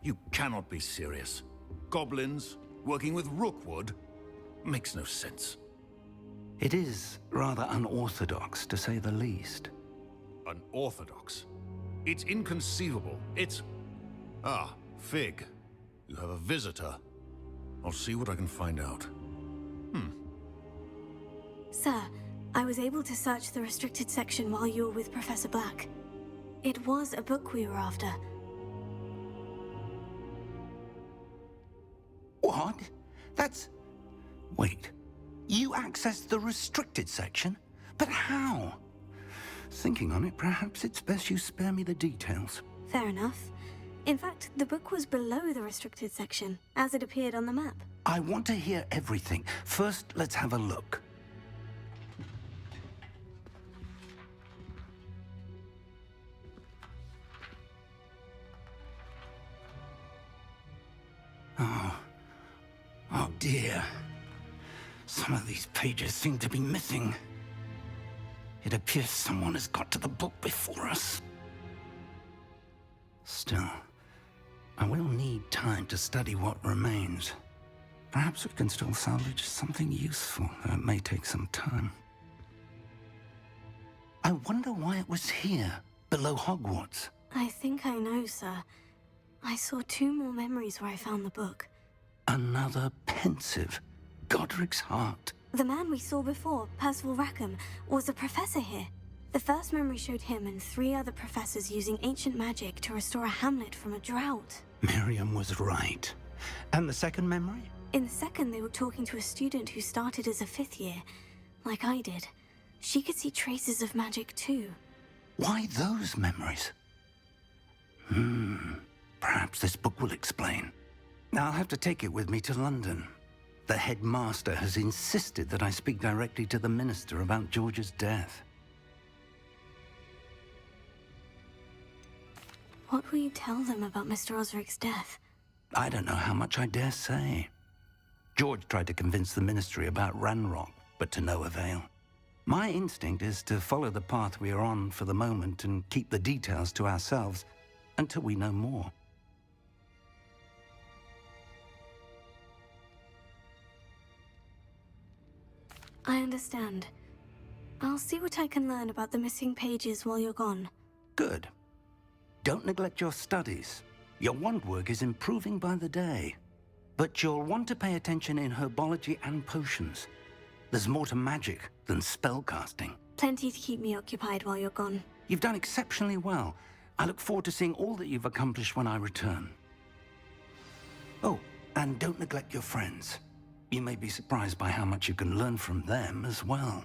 You cannot be serious. Goblins working with Rookwood? Makes no sense. It is rather unorthodox, to say the least. Unorthodox? It's inconceivable. It's... Ah, Fig. You have a visitor. I'll see what I can find out. Sir, I was able to search the restricted section while you were with Professor Black. It was a book we were after. What? That's... Wait. You accessed the restricted section? But how? Thinking on it, perhaps it's best you spare me the details. Fair enough. In fact, the book was below the restricted section, as it appeared on the map. I want to hear everything. First, let's have a look. Oh dear. Some of these pages seem to be missing. It appears someone has got to the book before us. Still, I will need time to study what remains. Perhaps we can still salvage something useful, though it may take some time. I wonder why it was here, below Hogwarts. I think I know, sir. I saw 2 more memories where I found the book. Another pensive. Godric's heart. The man we saw before, Percival Rackham, was a professor here. The first memory showed him and 3 other professors using ancient magic to restore a hamlet from a drought. Miriam was right. And the second memory? In the second, they were talking to a student who started as a 5th year, like I did. She could see traces of magic too. Why those memories? Perhaps this book will explain. I'll have to take it with me to London. The headmaster has insisted that I speak directly to the minister about George's death. What will you tell them about Mr. Osric's death? I don't know how much I dare say. George tried to convince the ministry about Ranrock, but to no avail. My instinct is to follow the path we are on for the moment and keep the details to ourselves until we know more. I understand. I'll see what I can learn about the missing pages while you're gone. Good. Don't neglect your studies. Your wand work is improving by the day. But you'll want to pay attention in herbology and potions. There's more to magic than spellcasting. Plenty to keep me occupied while you're gone. You've done exceptionally well. I look forward to seeing all that you've accomplished when I return. Oh, and don't neglect your friends. You may be surprised by how much you can learn from them as well.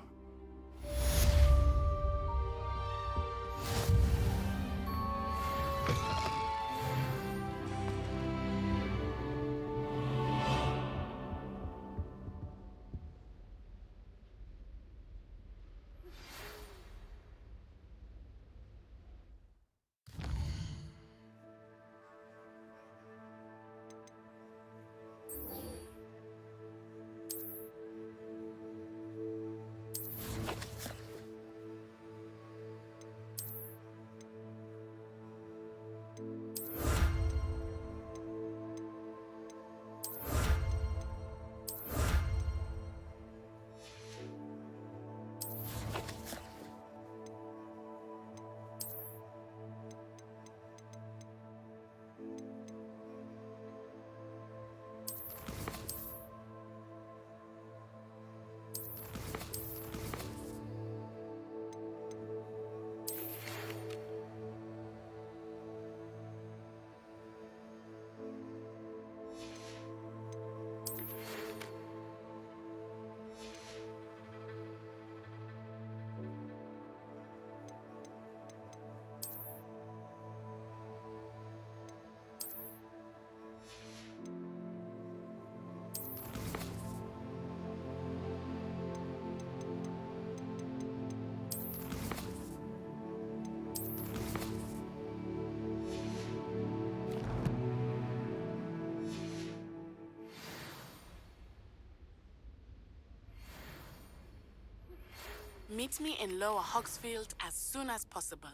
Meet me in Lower Hogsfield as soon as possible.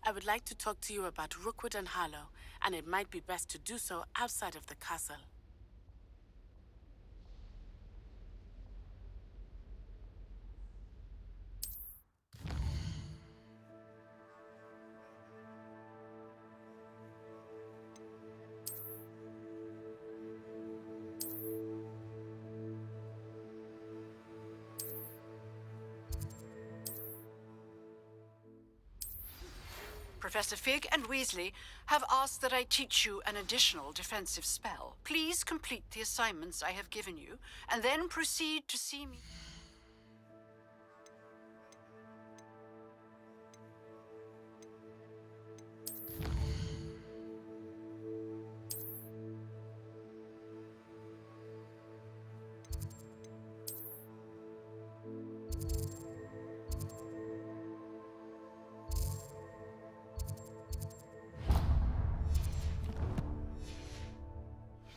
I would like to talk to you about Rookwood and Harlow, and it might be best to do so outside of the castle. Professor Fig and Weasley have asked that I teach you an additional defensive spell. Please complete the assignments I have given you, and then proceed to see me.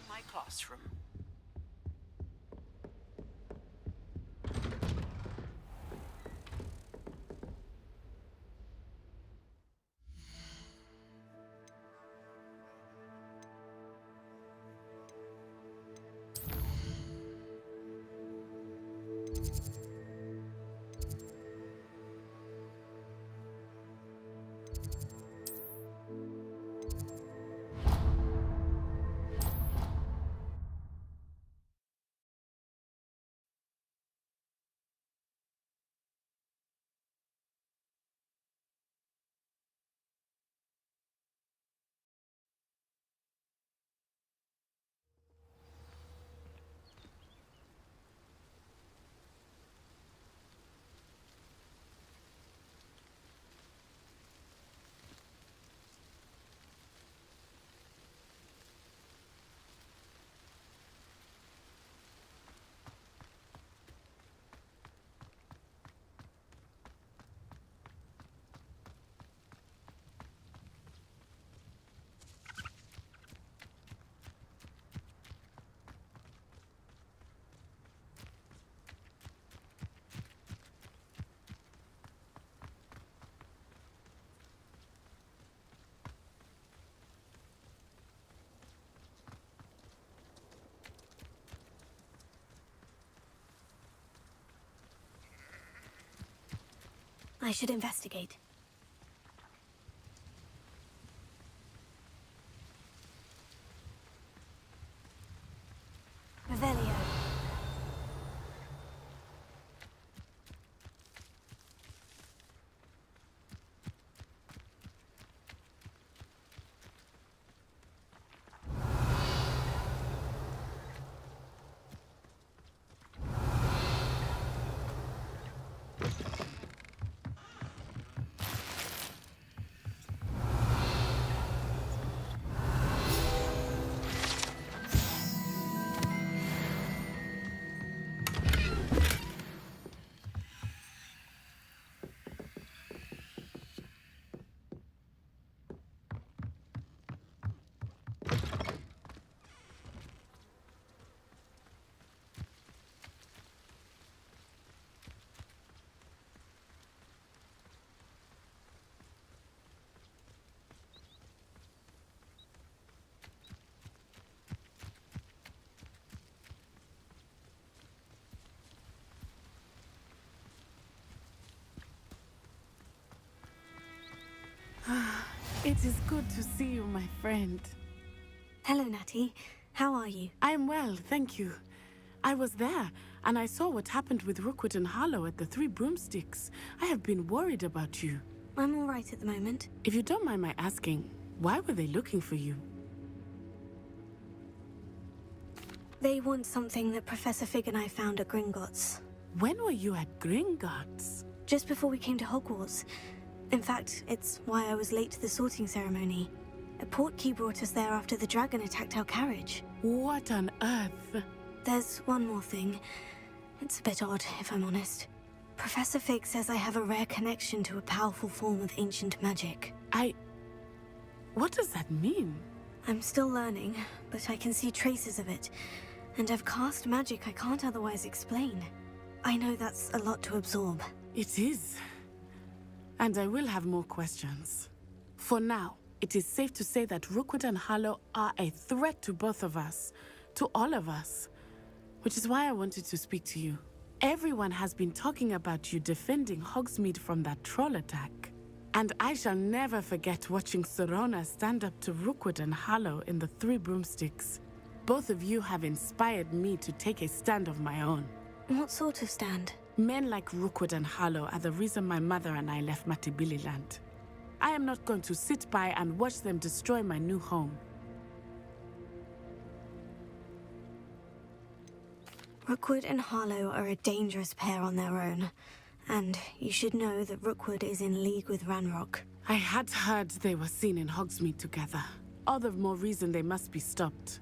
My classroom. I should investigate. Revelio. It is good to see you, my friend. Hello, Natty. How are you? I'm well, thank you. I was there, and I saw what happened with Rookwood and Harlow at the Three Broomsticks. I have been worried about you. I'm all right at the moment. If you don't mind my asking, why were they looking for you? They want something that Professor Fig and I found at Gringotts. When were you at Gringotts? Just before we came to Hogwarts. In fact, it's why I was late to the sorting ceremony. A portkey brought us there after the dragon attacked our carriage. What on earth? There's one more thing. It's a bit odd, if I'm honest. Professor Fig says I have a rare connection to a powerful form of ancient magic. What does that mean? I'm still learning, but I can see traces of it. And I've cast magic I can't otherwise explain. I know that's a lot to absorb. It is. And I will have more questions. For now, it is safe to say that Rookwood and Harlow are a threat to both of us, to all of us. Which is why I wanted to speak to you. Everyone has been talking about you defending Hogsmeade from that troll attack. And I shall never forget watching Serona stand up to Rookwood and Harlow in the Three Broomsticks. Both of you have inspired me to take a stand of my own. What sort of stand? Men like Rookwood and Harlow are the reason my mother and I left Matibili land. I am not going to sit by and watch them destroy my new home. Rookwood and Harlow are a dangerous pair on their own. And you should know that Rookwood is in league with Ranrock. I had heard they were seen in Hogsmeade together. All the more reason they must be stopped.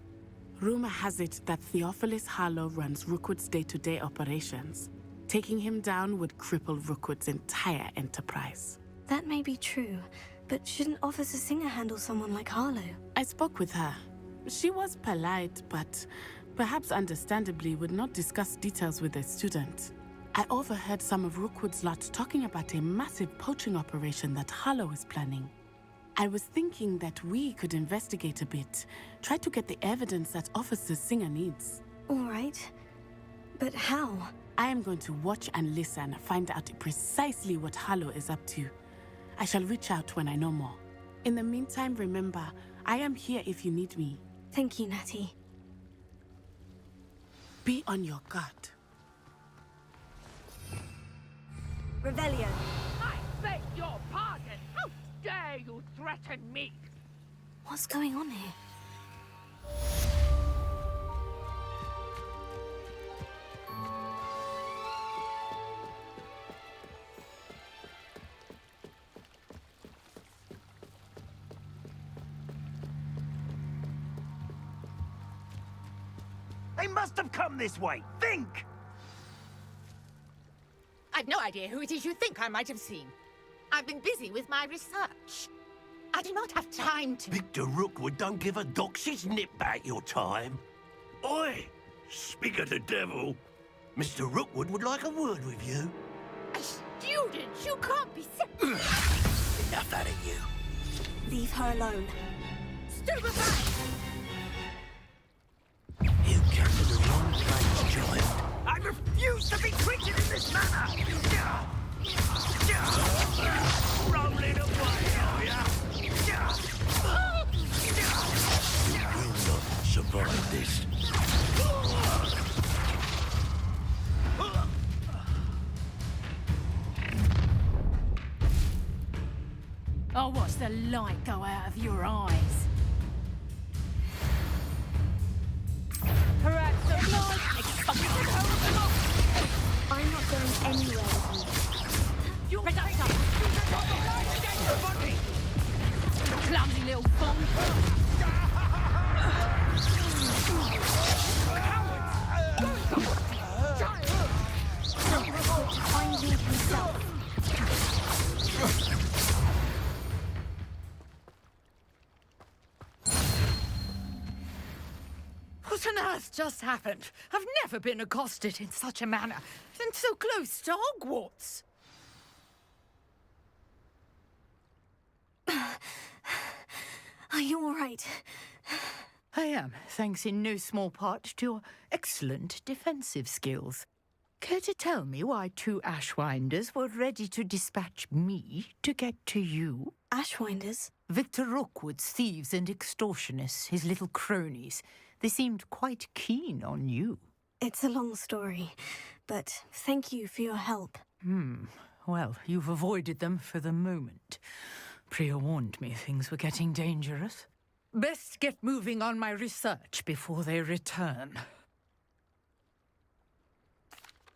Rumor has it that Theophilus Harlow runs Rookwood's day-to-day operations. Taking him down would cripple Rookwood's entire enterprise. That may be true, but shouldn't Officer Singer handle someone like Harlow? I spoke with her. She was polite, but perhaps understandably would not discuss details with a student. I overheard some of Rookwood's lot talking about a massive poaching operation that Harlow is planning. I was thinking that we could investigate a bit, try to get the evidence that Officer Singer needs. All right. But how? I am going to watch and listen, find out precisely what Harlow is up to. I shall reach out when I know more. In the meantime, remember, I am here if you need me. Thank you, Natty. Be on your guard. Revelio. I beg your pardon! How dare you threaten me? What's going on here? They must have come this way. Think! I've no idea who it is you think I might have seen. I've been busy with my research. I do not have time to... Victor Rookwood don't give a doxy's nip back your time. Oi! Speak of the devil. Mr. Rookwood would like a word with you. A student? You can't be... Enough out of you. Leave her alone. Stupefy! You came to the wrong place, child. I refuse to be treated in this manner! Rolling away, are ya? You will not survive this. I'll watch the light go out of your eyes. Perhaps the light extinguishes the whole. I'm not going anywhere with you. You're reduction! Clumsy little fool! Rookwood to find me himself. What on earth just happened? I've never been accosted in such a manner, and so close to Hogwarts. Are you all right? I am, thanks in no small part to your excellent defensive skills. Care to tell me why two Ashwinders were ready to dispatch me to get to you? Ashwinders? Victor Rookwood's thieves and extortionists, his little cronies. They seemed quite keen on you. It's a long story, but thank you for your help. Well, you've avoided them for the moment. Priya warned me things were getting dangerous. Best get moving on my research before they return.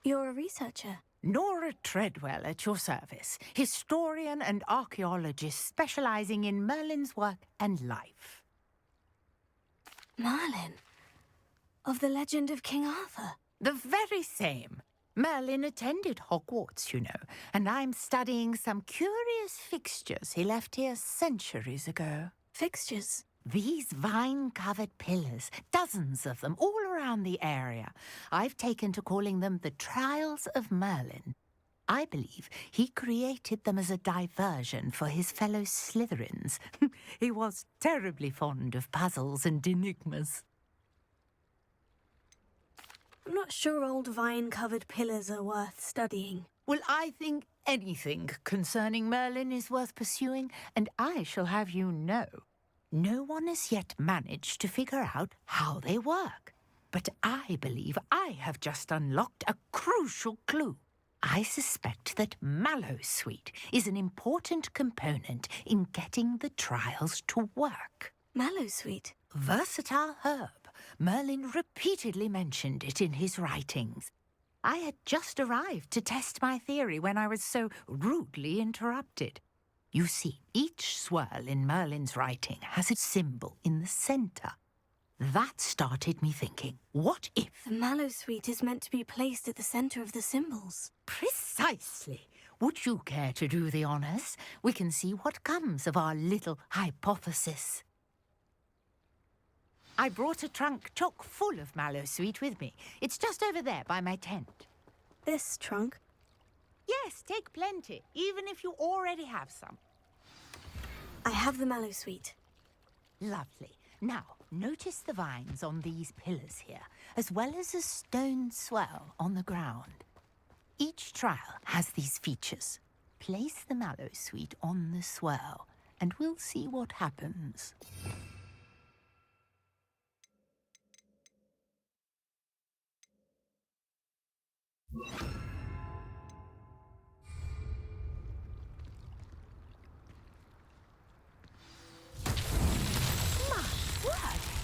You're a researcher. Nora Treadwell at your service, historian and archaeologist specializing in Merlin's work and life. Merlin? Of the legend of King Arthur? The very same. Merlin attended Hogwarts, you know, and I'm studying some curious fixtures he left here centuries ago. Fixtures? These vine-covered pillars, dozens of them, all around the area. I've taken to calling them the Trials of Merlin. I believe he created them as a diversion for his fellow Slytherins. He was terribly fond of puzzles and enigmas. I'm not sure old vine-covered pillars are worth studying. Well, I think anything concerning Merlin is worth pursuing, and I shall have you know, no one has yet managed to figure out how they work. But I believe I have just unlocked a crucial clue. I suspect that Mallowsweet is an important component in getting the trials to work. Mallowsweet? Versatile herb. Merlin repeatedly mentioned it in his writings. I had just arrived to test my theory when I was so rudely interrupted. You see, each swirl in Merlin's writing has a symbol in the centre. That started me thinking, what if... The Mallowsweet is meant to be placed at the centre of the symbols. Precisely. Would you care to do the honours? We can see what comes of our little hypothesis. I brought a trunk chock full of Mallowsweet with me. It's just over there by my tent. This trunk? Yes, take plenty, even if you already have some. I have the Mallowsweet. Lovely. Now, notice the vines on these pillars here, as well as a stone swell on the ground. Each trial has these features. Place the Mallowsweet on the swirl, and we'll see what happens.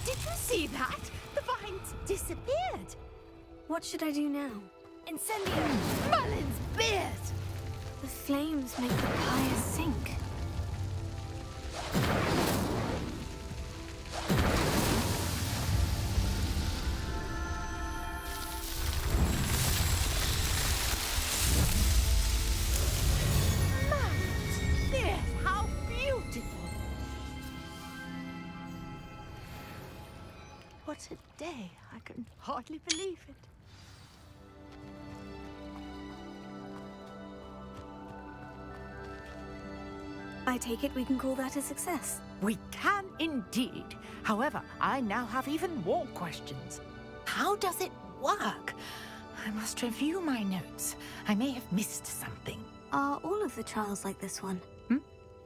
Did you see that? The vines disappeared. What should I do now? Incendio! Merlin's beard! The flames make the pyre sink. Merlin's beard! How beautiful! What a day. I can hardly believe it. I take it we can call that a success. We can indeed. However, I now have even more questions. How does it work? I must review my notes. I may have missed something. Are all of the trials like this one?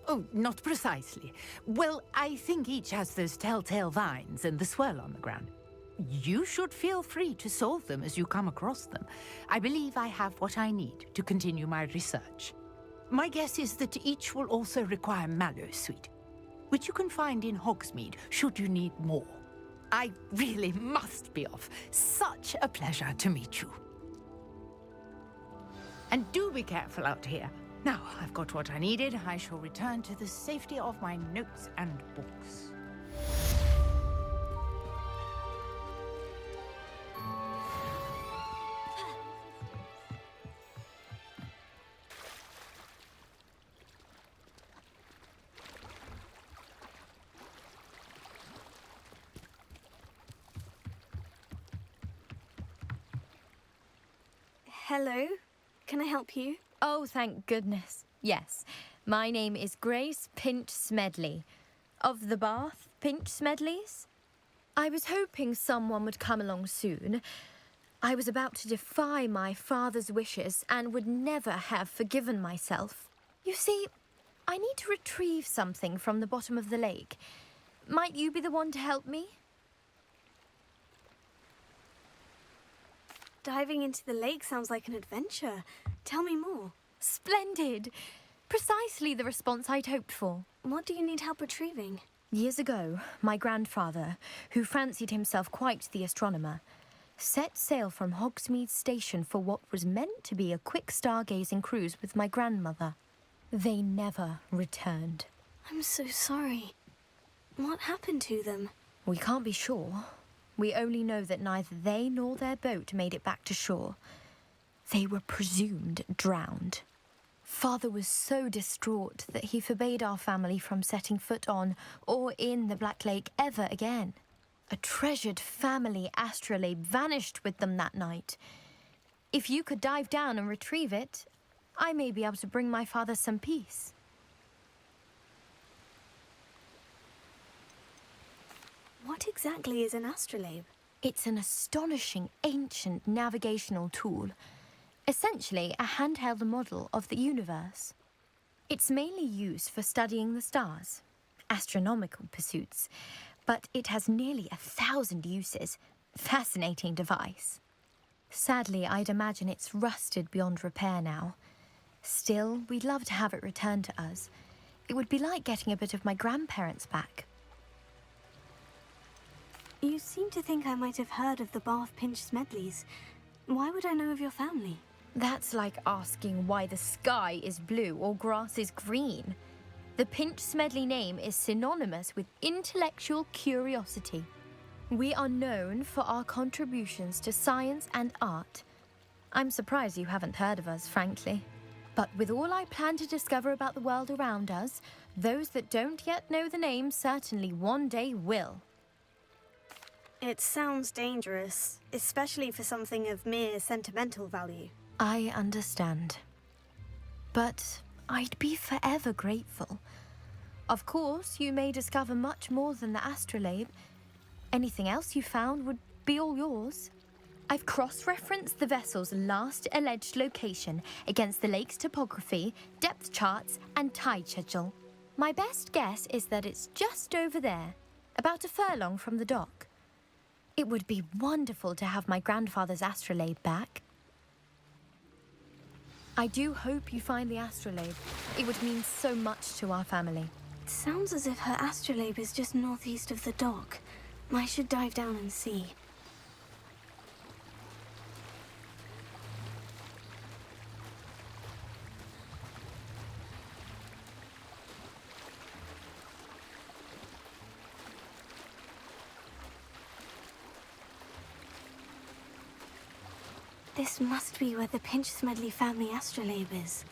Oh, not precisely. Well, I think each has those telltale vines and the swirl on the ground. You should feel free to solve them as you come across them. I believe I have what I need to continue my research. My guess is that each will also require Mallowsweet, which you can find in Hogsmeade should you need more. I really must be off. Such a pleasure to meet you. And do be careful out here. Now I've got what I needed, I shall return to the safety of my notes and books. Hello? Can I help you? Oh, thank goodness. Yes. My name is Grace Pinch Smedley. Of the Bath Pinch Smedleys. I was hoping someone would come along soon. I was about to defy my father's wishes and would never have forgiven myself. You see, I need to retrieve something from the bottom of the lake. Might you be the one to help me? Diving into the lake sounds like an adventure. Tell me more. Splendid! Precisely the response I'd hoped for. What do you need help retrieving? Years ago, my grandfather, who fancied himself quite the astronomer, set sail from Hogsmeade Station for what was meant to be a quick stargazing cruise with my grandmother. They never returned. I'm so sorry. What happened to them? We can't be sure. We only know that neither they nor their boat made it back to shore. They were presumed drowned. Father was so distraught that he forbade our family from setting foot on or in the Black Lake ever again. A treasured family astrolabe vanished with them that night. If you could dive down and retrieve it, I may be able to bring my father some peace. What exactly is an astrolabe? It's an astonishing ancient navigational tool, essentially a handheld model of the universe. It's mainly used for studying the stars, astronomical pursuits, but it has nearly 1,000 uses. Fascinating device. Sadly, I'd imagine it's rusted beyond repair now. Still, we'd love to have it returned to us. It would be like getting a bit of my grandparents back. You seem to think I might have heard of the Bath Pinch Smedleys. Why would I know of your family? That's like asking why the sky is blue or grass is green. The Pinch Smedley name is synonymous with intellectual curiosity. We are known for our contributions to science and art. I'm surprised you haven't heard of us, frankly. But with all I plan to discover about the world around us, those that don't yet know the name certainly one day will. It sounds dangerous, especially for something of mere sentimental value. I understand. But I'd be forever grateful. Of course, you may discover much more than the astrolabe. Anything else you found would be all yours. I've cross-referenced the vessel's last alleged location against the lake's topography, depth charts, and tide schedule. My best guess is that it's just over there, about a furlong from the dock. It would be wonderful to have my grandfather's astrolabe back. I do hope you find the astrolabe. It would mean so much to our family. It sounds as if her astrolabe is just northeast of the dock. I should dive down and see. This must be where the Pinch Smedley family astrolabe is.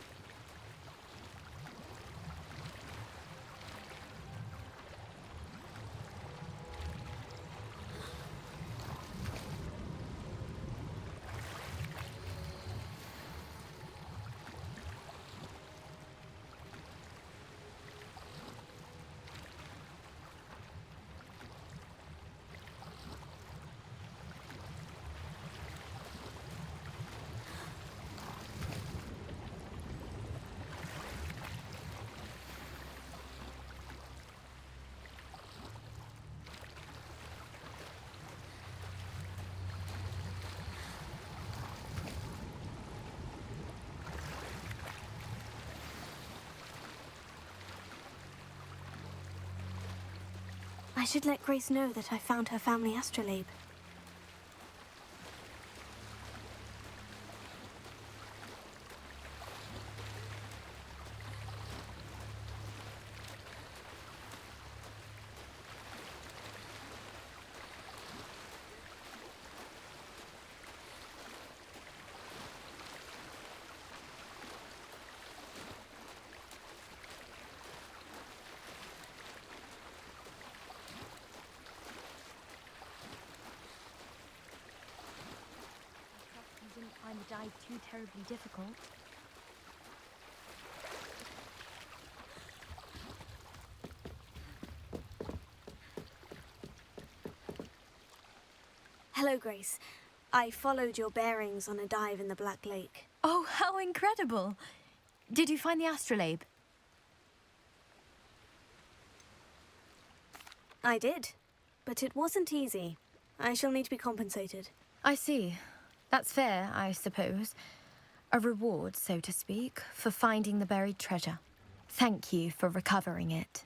I should let Grace know that I found her family astrolabe. You didn't find the dive too terribly difficult. Hello, Grace. I followed your bearings on a dive in the Black Lake. Oh, how incredible! Did you find the astrolabe? I did, but it wasn't easy. I shall need to be compensated. I see. That's fair, I suppose. A reward, so to speak, for finding the buried treasure. Thank you for recovering it.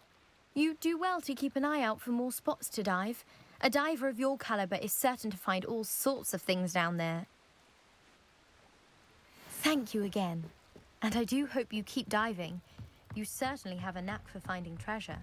You do well to keep an eye out for more spots to dive. A diver of your caliber is certain to find all sorts of things down there. Thank you again. And I do hope you keep diving. You certainly have a knack for finding treasure.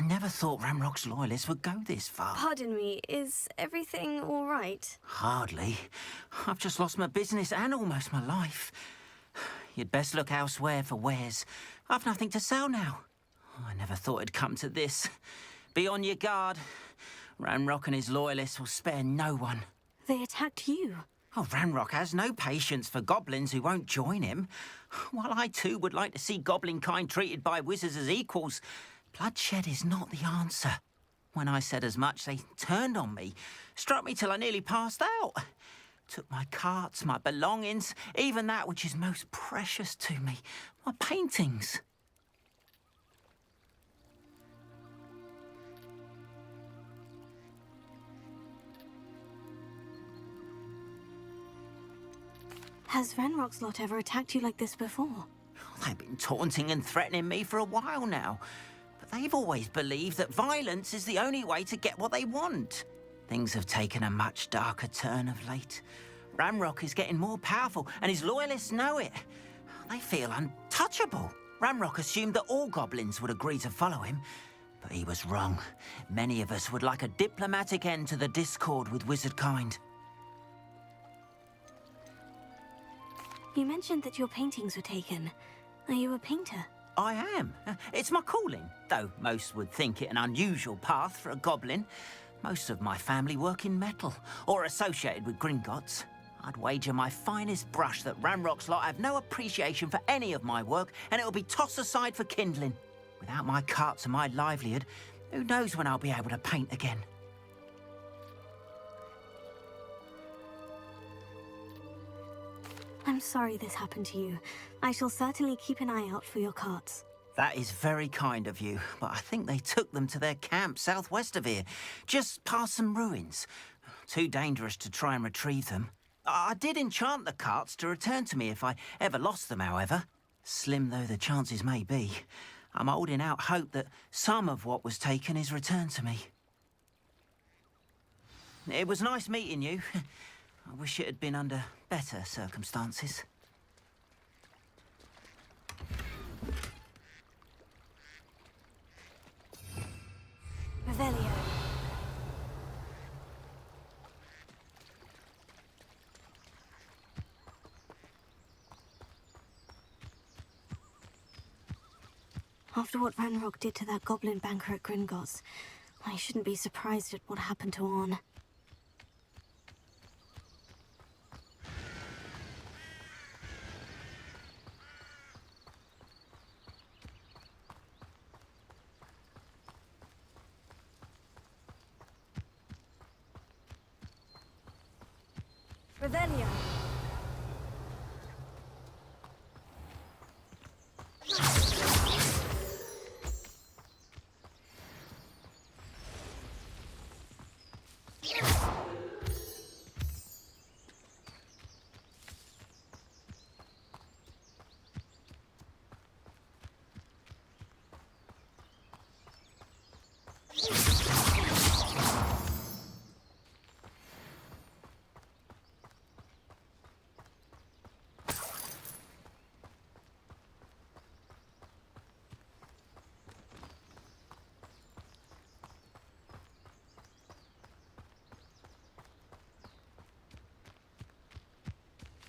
never thought Ramrock's loyalists would go this far. Pardon me, is everything all right? Hardly. I've just lost my business and almost my life. You'd best look elsewhere for wares. I've nothing to sell now. I never thought it'd come to this. Be on your guard. Ranrock and his loyalists will spare no one. They attacked you. Oh, Ranrock has no patience for goblins who won't join him. While I too would like to see goblin kind treated by wizards as equals, bloodshed is not the answer. When I said as much, they turned on me, struck me till I nearly passed out. Took my carts, my belongings, even that which is most precious to me, my paintings. Has Ranrock's lot ever attacked you like this before? They've been taunting and threatening me for a while now. But they've always believed that violence is the only way to get what they want. Things have taken a much darker turn of late. Ramrock is getting more powerful, and his loyalists know it. They feel untouchable. Ramrock assumed that all goblins would agree to follow him, but he was wrong. Many of us would like a diplomatic end to the discord with wizard kind. You mentioned that your paintings were taken. Are you a painter? I am. It's my calling, though most would think it an unusual path for a goblin. Most of my family work in metal, or associated with Gringotts. I'd wager my finest brush that Ramrock's lot have no appreciation for any of my work, and it'll be tossed aside for kindling. Without my carts and my livelihood, who knows when I'll be able to paint again. I'm sorry this happened to you. I shall certainly keep an eye out for your carts. That is very kind of you, but I think they took them to their camp southwest of here, just past some ruins. Too dangerous to try and retrieve them. I did enchant the carts to return to me if I ever lost them, however. Slim though the chances may be, I'm holding out hope that some of what was taken is returned to me. It was nice meeting you. I wish it had been under better circumstances. Revelio. After what Ranrock did to that goblin banker at Gringotts, I shouldn't be surprised at what happened to Orn. Revelio.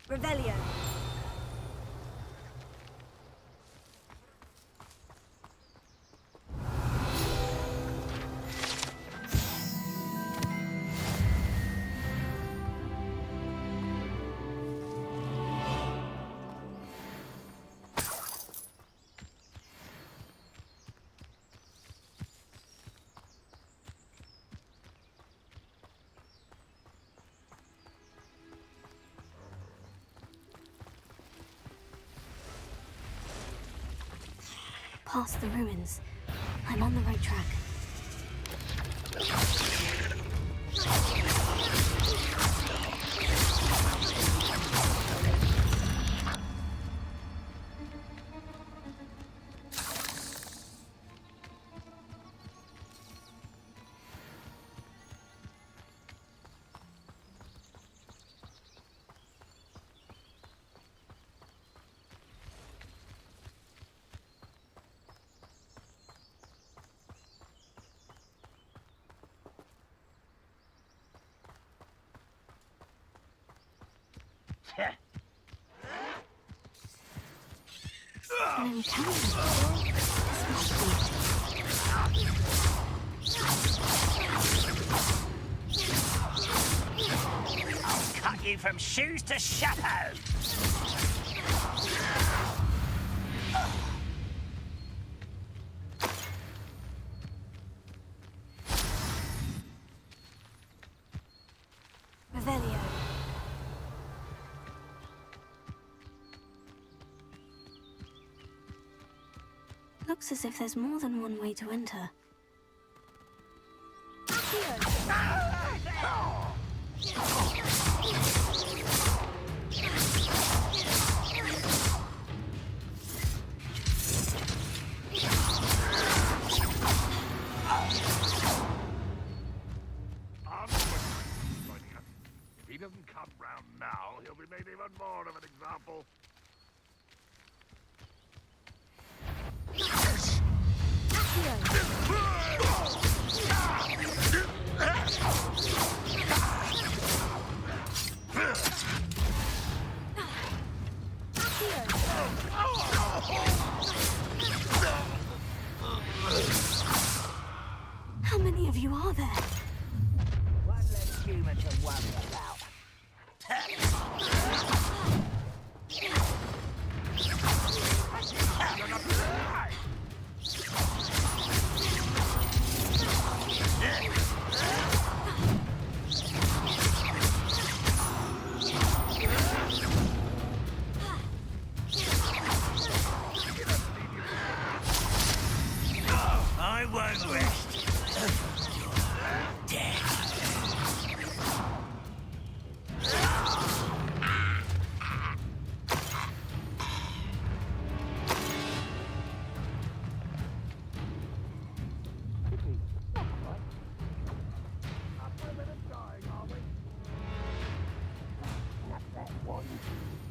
Revelio. Past the ruins. I'm on the right track. An encounter. I'll cut you from shoes to chapeau. Revelio. Looks as if there's more than one way to enter. If he doesn't come round now, he'll be made even more of an example. How many of you are there? One less human to worry about. I won't rest. Death.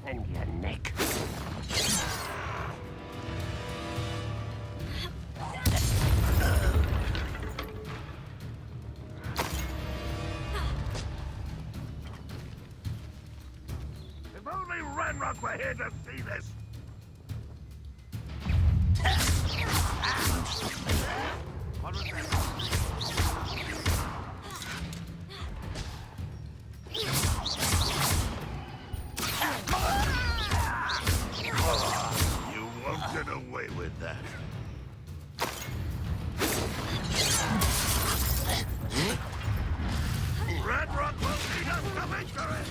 And your neck. If only Ranrock were here to see this. What was that? You won't get away with that. Ranrock will lead us to victory!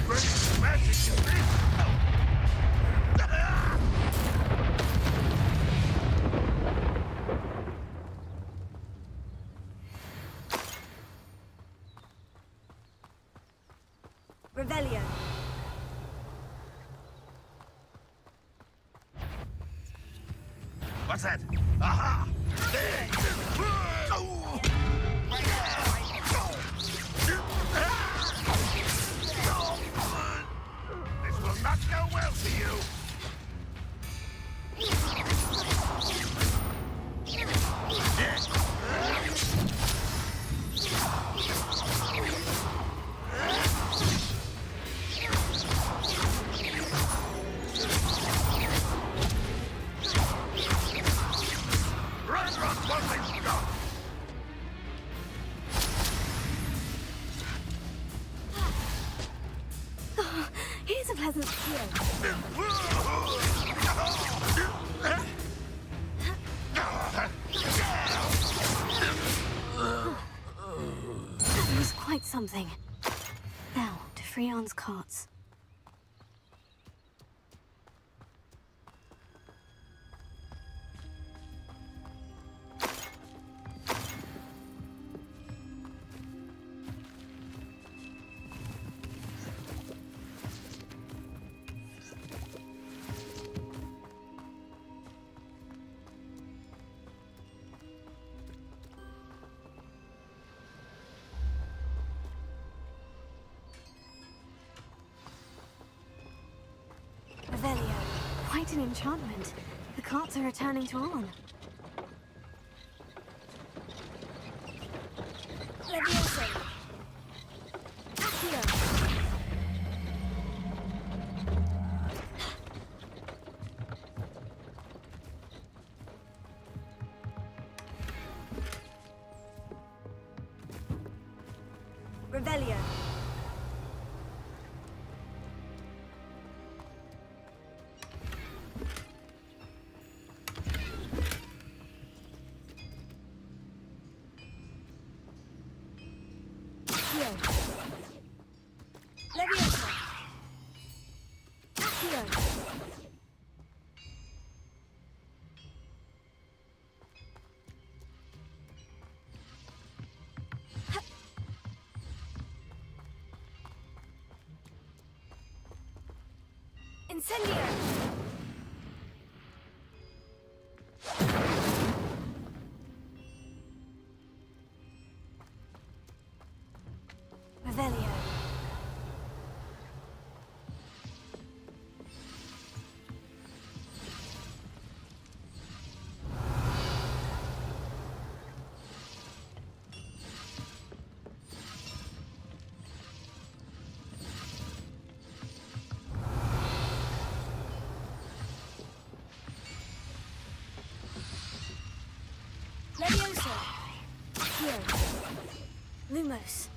Great magic is this! Revelio. What's that? Aha! There! This will not go well for you. Ranrock won't be stopped. Oh, here's a pleasant feel. That was quite something. Now, to Freon's carts. Revelio. Quite an enchantment. The carts are returning to On. Levioso. Accio. Revelio. Levioso. Accio. Incendio. Revelio. Levioso. Accio. Lumos.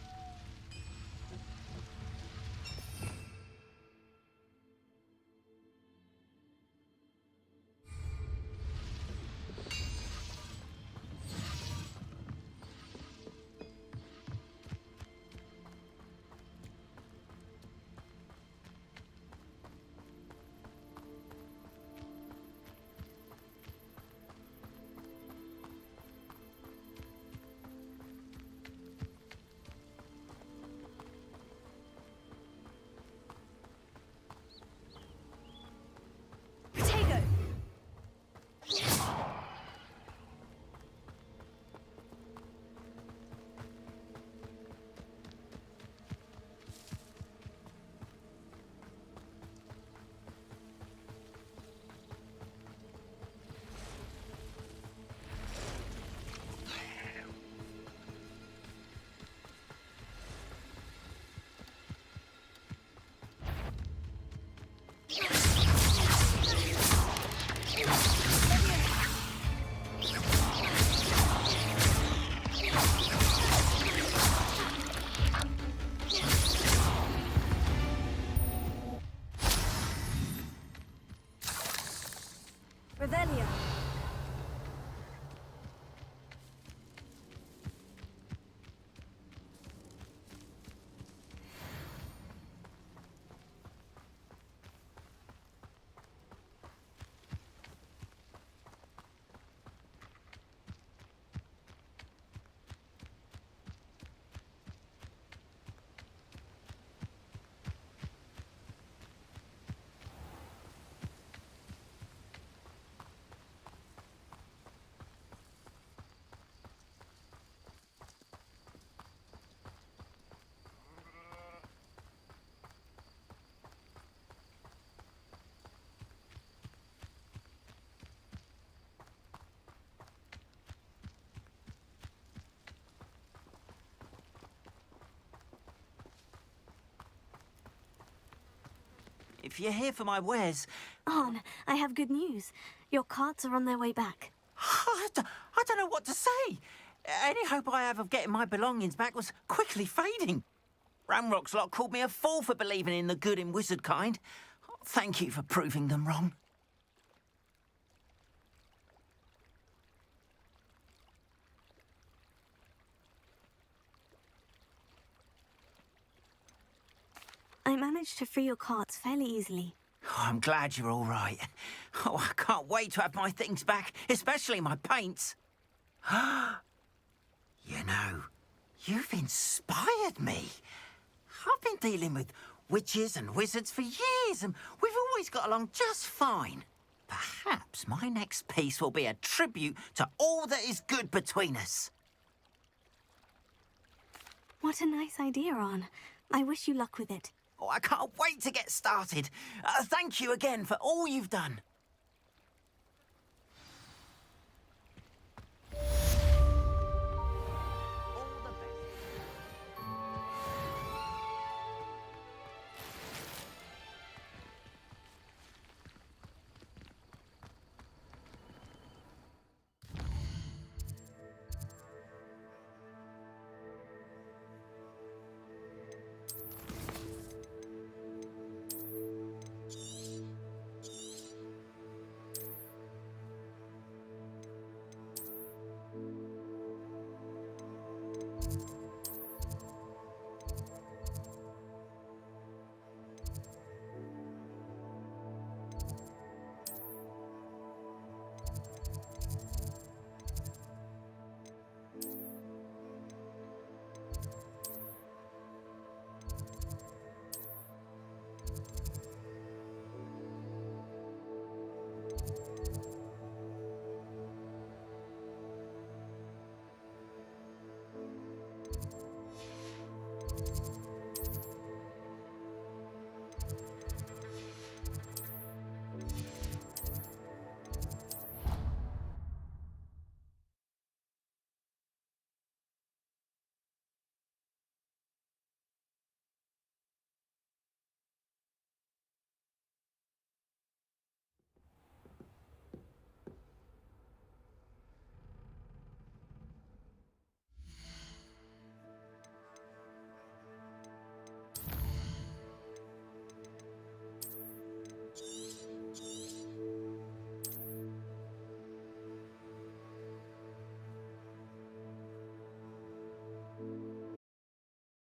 Protego. Revelio. If you're here for my wares... On, I have good news. Your carts are on their way back. I don't know what to say. Any hope I have of getting my belongings back was quickly fading. Ranrock's lot called me a fool for believing in the good in wizard kind. Thank you for proving them wrong. I managed to free your carts fairly easily. Oh, I'm glad you're all right. Oh, I can't wait to have my things back, especially my paints. You know, you've inspired me. I've been dealing with witches and wizards for years, and we've always got along just fine. Perhaps my next piece will be a tribute to all that is good between us. What a nice idea, On. I wish you luck with it. Oh, I can't wait to get started. Thank you again for all you've done.